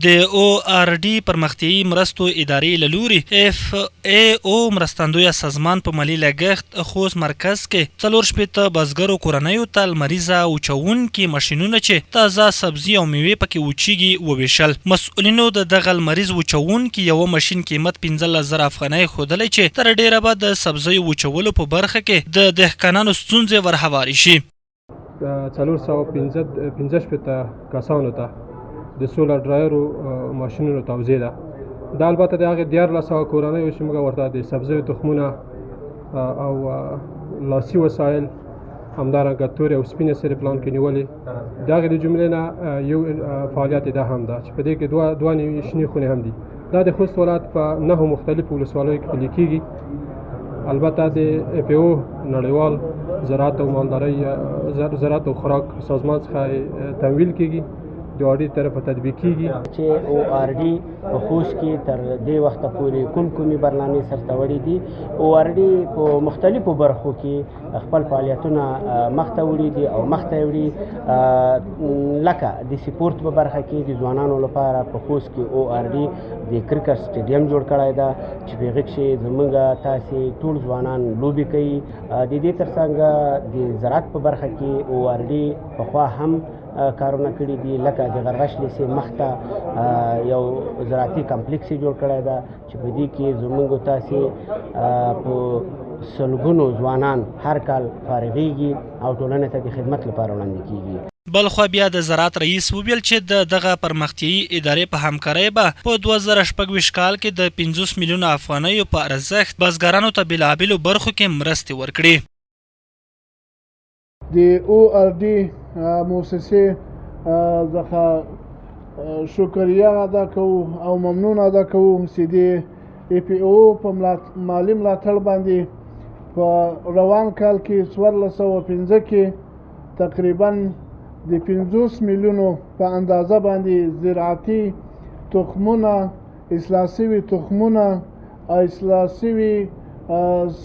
د او آر ډي پرمختیایي مرستو ادارې له لوري اف ای او مرستندویه سازمان په مالي لګښت خوست مرکز کې 4 بزګرو کورنیو ته لمریزه وچوونکي ماشینونه چې تازه سبزي او میوې پکې وچیږي وویشل. مسؤلینو د دغه لمریز وچوونکي یو ماشین قیمت 15,000 افغانۍ ښودلی چې تر ډیره به د سبزیو وچولو په برخه کې د دهقانانو ستونزې ورهوارې شي. 415 کسانو ته د سولر ډرایرو ماشینونو توزیع ده. دا البته د هغې 1400 کورنیو چې موږ ورته د سبزیو تخمونه او لاسي وسایل همدارنګه تورې او سپینې سرې پلان کې نیولې. د هغې د جملې نه یو فعالیت دا هم ده چې په دې کې دوه نوي شنې خونې هم دي. دا د خوست ولایت په 9 مختلفو ولسوالیو کې پلي کېږي. البته د اف ای او نړیوال زراعت او مالدارۍ زراعت او خوراک سازمان څخه تمویل کېږي، د اډي طرفه تطبیق کیږي چې او آر ډي په خوست کې تر دې وخته پورې کومې برنامې سرته وړي دي. او آر ډي په مختلفو برخو کې خپل فعالیتونه مخته وړي دي او مخته وړي، لکه د سپورت په برخه کې د ځوانانو لپاره په خوست کې او آر ډي د کرکټ سټیډیم جوړ کړی ده چې په هغې کې زموږ تاسې ټول ځوانان لوبې کوي. د دې ترڅنګ د زراعت په برخه کې او آر ډي پخوا هم کارونه کړي دي، لکه د غرغش لیسې مخته یو زراعتي کمپلیکس جوړ کړی ده چې په دې کې زموږ تاسې په سلګونو ځوانان هر کال فارغېږي او ټولنې ته د خدمت لپاره وړاندې کېږي. بلخوا بیا د زراعت رئیس وویل چې د دغه پرمختیایي ادارې په همکارۍ به په 2026 کال کې د 50 میلیونه افغانیو په ارزښت بزګرانو ته بېلابېلو برخو کې مرستې ورکړي. د او آر ډي مؤسسې څخه شکریه ادا کوو او ممنون ادا کوو چې د اف ای او په مالي ملاتړ باندې په روان کال کې 1415 کې تقریبا د 50 میلیونو په اندازه باندې زراعتي تخمونه، اصلاح شوي تخمونه، اصلاح شوي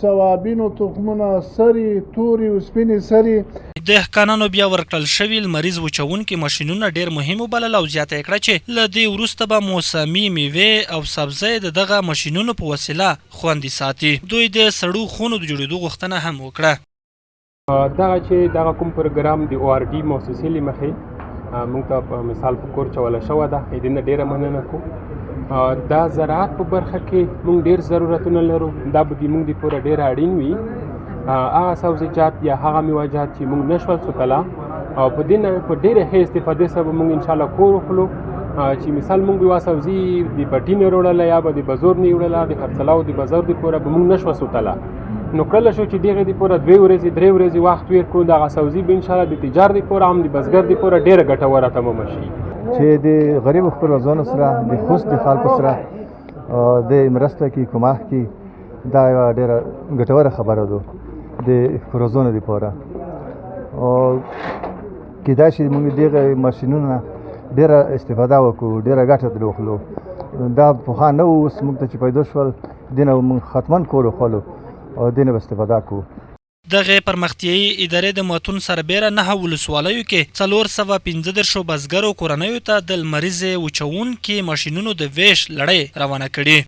سوابینو تخمونه، سرې، تورې او سپینې سرې. دهقانانو بیا ورکړل شوي لمریز وچوونکي ماشینونه ډېر مهم وبلل او زیاته یې کړه چې له دې وروسته به موسمي میوې او سبزۍ د دغه ماشینونو په وسیله خوندي ساتي. دوی د سړو خونو د جوړېدو غوښتنه هم وکړه. دغه کوم پروګرام د او آر ډي مؤسسې له مخې موږ ته په مثال په کور چوله شوې ده، دې نه ډېره مننه کوو. دا زراعت په برخه کې موږ ډېر ضرورتونه لرو، دا به د موږ دپاره ډېر اړین وي. هغه سبزیجات یا هغه میوهجات چې موږ نشول سوتله او په دې نه په ډېرې ښې استفادې سره به موږ انشاءالله کور وخورو. چې مثال موږ یوه سبزي د پټي نه وړله یا به د بازار نه وړله، د خرڅلاو د بازار دپاره به موږ نشوه سوتله، نو کله شو چې دغې دپاره 2 ورځې 3 ورځې وخت ویر کړو، دغه سبزي به انشاءالله د تجار دپاره هم د بزګر دپاره ډېره ګټوره تمامه شي. چې د غریبو خپلوانو سره د خوست د خلکو سره د مرسته کې کومک کې دا یوه ډېره ګټوره خبره ده د خپلوانو دپاره. او کیدای شي موږ دغه ماشینونه ډېره استفاده وکړو، ډېره ګټه ترې واخلو. دا پخوا نه و، اوس موږ ته چې پیدا شول دې نه موږ حتما کور وخولو او دې نه به استفاده کوو. دغه پرمختیایي ادارې د متون سربیره 9 ولسوالیو کې 415 بزګرو کورنیو ته د لمریزې وچوونکي ماشینونو د ویش لړۍ روانه کړي.